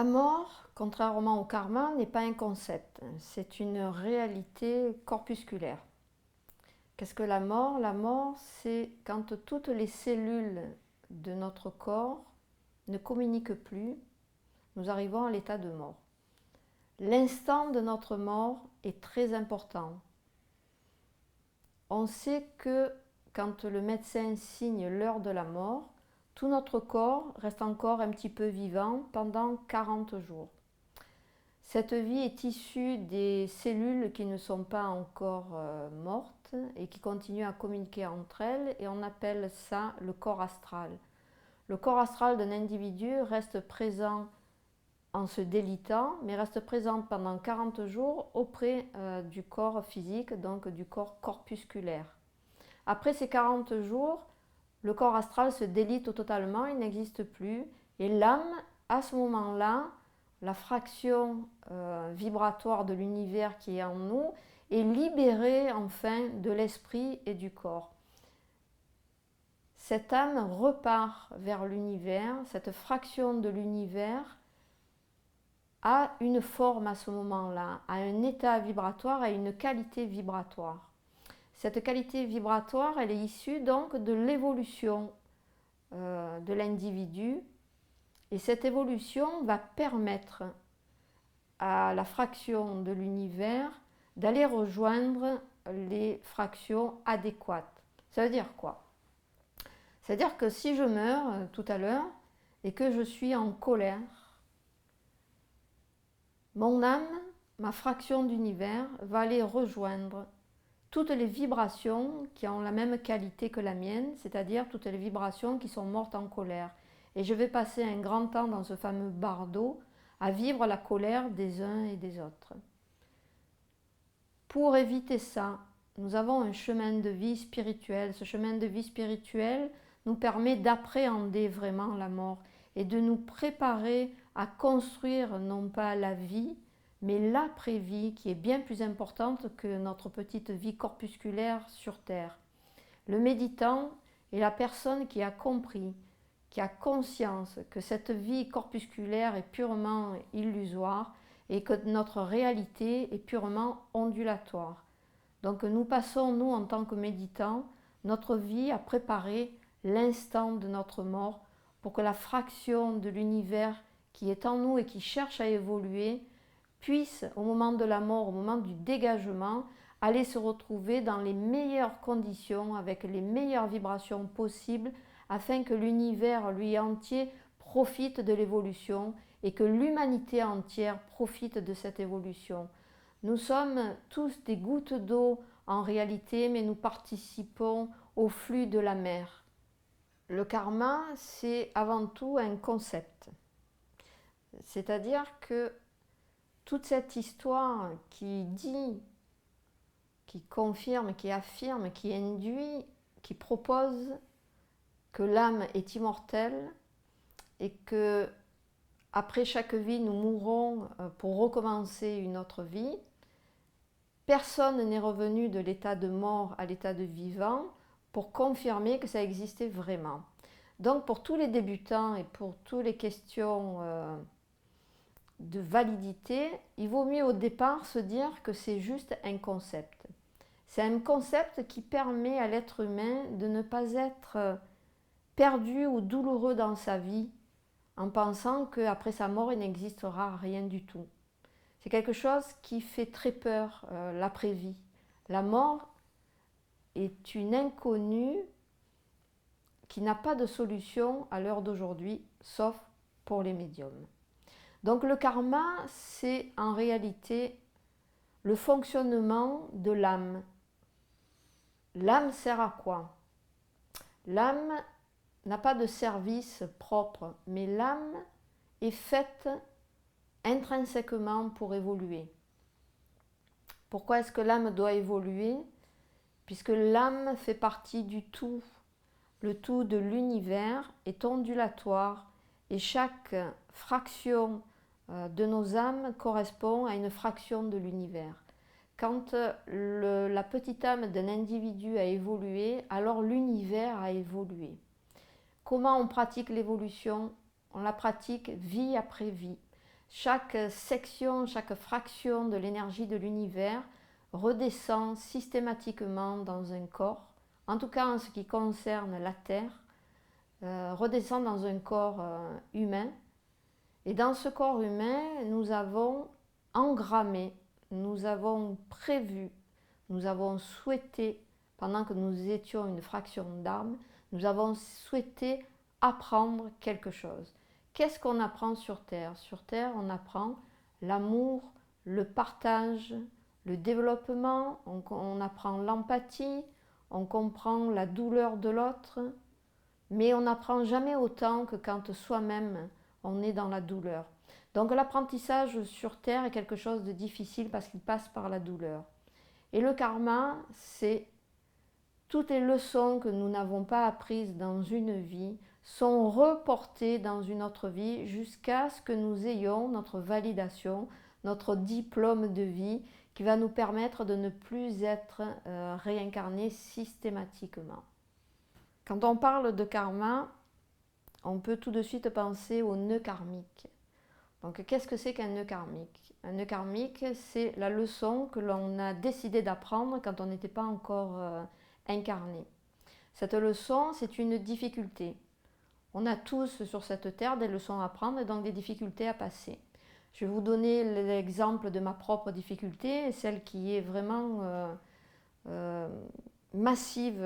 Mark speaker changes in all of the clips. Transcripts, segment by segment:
Speaker 1: La mort, contrairement au karma, n'est pas un concept, c'est une réalité corpusculaire. Qu'est-ce que la mort? La mort, c'est quand toutes les cellules de notre corps ne communiquent plus, nous arrivons à l'état de mort. L'instant de notre mort est très important. On sait que quand le médecin signe l'heure de la mort, tout notre corps reste encore un petit peu vivant pendant 40 jours. Cette vie est issue des cellules qui ne sont pas encore mortes et qui continuent à communiquer entre elles, et on appelle ça le corps astral. Le corps astral d'un individu reste présent en se délitant, mais reste présent pendant 40 jours auprès du corps physique, donc du corps corpusculaire. Après ces 40 jours, le corps astral se délite totalement, il n'existe plus, et l'âme, à ce moment-là, la fraction vibratoire de l'univers qui est en nous, est libérée enfin de l'esprit et du corps. Cette âme repart vers l'univers, cette fraction de l'univers a une forme à ce moment-là, a un état vibratoire, a une qualité vibratoire. Cette qualité vibratoire, elle est issue donc de l'évolution de l'individu, et cette évolution va permettre à la fraction de l'univers d'aller rejoindre les fractions adéquates. Ça veut dire quoi? C'est-à-dire que si je meurs tout à l'heure et que je suis en colère, mon âme, ma fraction d'univers, va aller rejoindre toutes les vibrations qui ont la même qualité que la mienne, c'est-à-dire toutes les vibrations qui sont mortes en colère. Et je vais passer un grand temps dans ce fameux bardeau à vivre la colère des uns et des autres. Pour éviter ça, nous avons un chemin de vie spirituel. Ce chemin de vie spirituel nous permet d'appréhender vraiment la mort et de nous préparer à construire non pas la vie, mais l'après-vie qui est bien plus importante que notre petite vie corpusculaire sur Terre. Le méditant est la personne qui a compris, qui a conscience que cette vie corpusculaire est purement illusoire et que notre réalité est purement ondulatoire. Donc nous passons, nous en tant que méditants, notre vie à préparer l'instant de notre mort pour que la fraction de l'univers qui est en nous et qui cherche à évoluer puisse, au moment de la mort, au moment du dégagement, aller se retrouver dans les meilleures conditions, avec les meilleures vibrations possibles, afin que l'univers lui entier profite de l'évolution et que l'humanité entière profite de cette évolution. Nous sommes tous des gouttes d'eau en réalité, mais nous participons au flux de la mer. Le karma, c'est avant tout un concept. C'est-à-dire que toute cette histoire qui dit, qui confirme, qui affirme, qui induit, qui propose que l'âme est immortelle et que après chaque vie nous mourrons pour recommencer une autre vie, personne n'est revenu de l'état de mort à l'état de vivant pour confirmer que ça existait vraiment. Donc pour tous les débutants et pour toutes les questions de validité, il vaut mieux au départ se dire que c'est juste un concept. C'est un concept qui permet à l'être humain de ne pas être perdu ou douloureux dans sa vie en pensant qu'après sa mort, il n'existera rien du tout. C'est quelque chose qui fait très peur, l'après-vie. La mort est une inconnue qui n'a pas de solution à l'heure d'aujourd'hui, sauf pour les médiums. Donc le karma, c'est en réalité le fonctionnement de l'âme. L'âme sert à quoi? L'âme n'a pas de service propre, mais l'âme est faite intrinsèquement pour évoluer. Pourquoi est-ce que l'âme doit évoluer? Puisque l'âme fait partie du tout. Le tout de l'univers est ondulatoire et chaque fraction de nos âmes correspond à une fraction de l'univers. Quand la petite âme d'un individu a évolué, alors l'univers a évolué. Comment on pratique l'évolution? On la pratique vie après vie. chaque section, chaque fraction de l'énergie de l'univers redescend systématiquement dans un corps, en tout cas en ce qui concerne la Terre, redescend dans un corps humain. Et dans ce corps humain, nous avons engrammé, nous avons prévu, nous avons souhaité, pendant que nous étions une fraction d'âme, nous avons souhaité apprendre quelque chose. Qu'est-ce qu'on apprend sur Terre? Sur Terre, on apprend l'amour, le partage, le développement, on apprend l'empathie, on comprend la douleur de l'autre, mais on n'apprend jamais autant que quand soi-même on est dans la douleur. Donc l'apprentissage sur Terre est quelque chose de difficile parce qu'il passe par la douleur. Et le karma, c'est toutes les leçons que nous n'avons pas apprises dans une vie sont reportées dans une autre vie jusqu'à ce que nous ayons notre validation, notre diplôme de vie qui va nous permettre de ne plus être réincarnés systématiquement. Quand on parle de karma, on peut tout de suite penser au nœud karmique. Donc qu'est-ce que c'est qu'un nœud karmique? Un nœud karmique, c'est la leçon que l'on a décidé d'apprendre quand on n'était pas encore incarné. Cette leçon, c'est une difficulté. On a tous sur cette terre des leçons à apprendre et donc des difficultés à passer. Je vais vous donner l'exemple de ma propre difficulté, celle qui est vraiment massive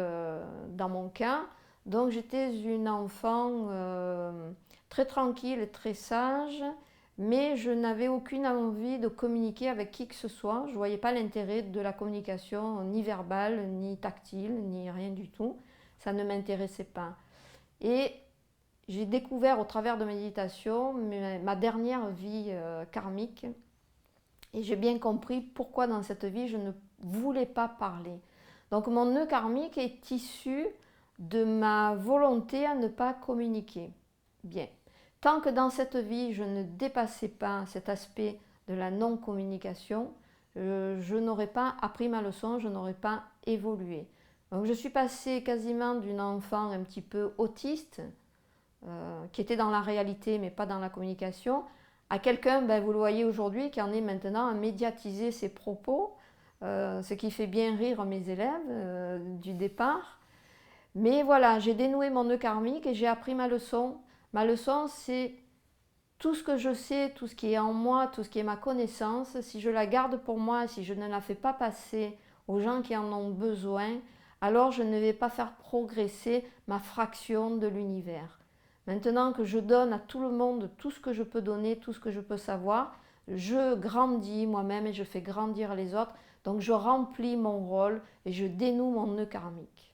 Speaker 1: dans mon cas. Donc j'étais une enfant très tranquille et très sage, mais je n'avais aucune envie de communiquer avec qui que ce soit. Je ne voyais pas l'intérêt de la communication ni verbale, ni tactile, ni rien du tout. Ça ne m'intéressait pas. Et j'ai découvert au travers de méditation ma dernière vie karmique et j'ai bien compris pourquoi dans cette vie je ne voulais pas parler. Donc mon nœud karmique est issu de ma volonté à ne pas communiquer. Bien. Tant que dans cette vie je ne dépassais pas cet aspect de la non-communication, je n'aurais pas appris ma leçon, je n'aurais pas évolué. Donc je suis passée quasiment d'une enfant un petit peu autiste, qui était dans la réalité mais pas dans la communication, à quelqu'un, vous le voyez aujourd'hui, qui en est maintenant à médiatiser ses propos, ce qui fait bien rire mes élèves du départ. Mais voilà, j'ai dénoué mon nœud karmique et j'ai appris ma leçon. Ma leçon, c'est tout ce que je sais, tout ce qui est en moi, tout ce qui est ma connaissance. Si je la garde pour moi, si je ne la fais pas passer aux gens qui en ont besoin, alors je ne vais pas faire progresser ma fraction de l'univers. Maintenant que je donne à tout le monde tout ce que je peux donner, tout ce que je peux savoir, je grandis moi-même et je fais grandir les autres. Donc je remplis mon rôle et je dénoue mon nœud karmique.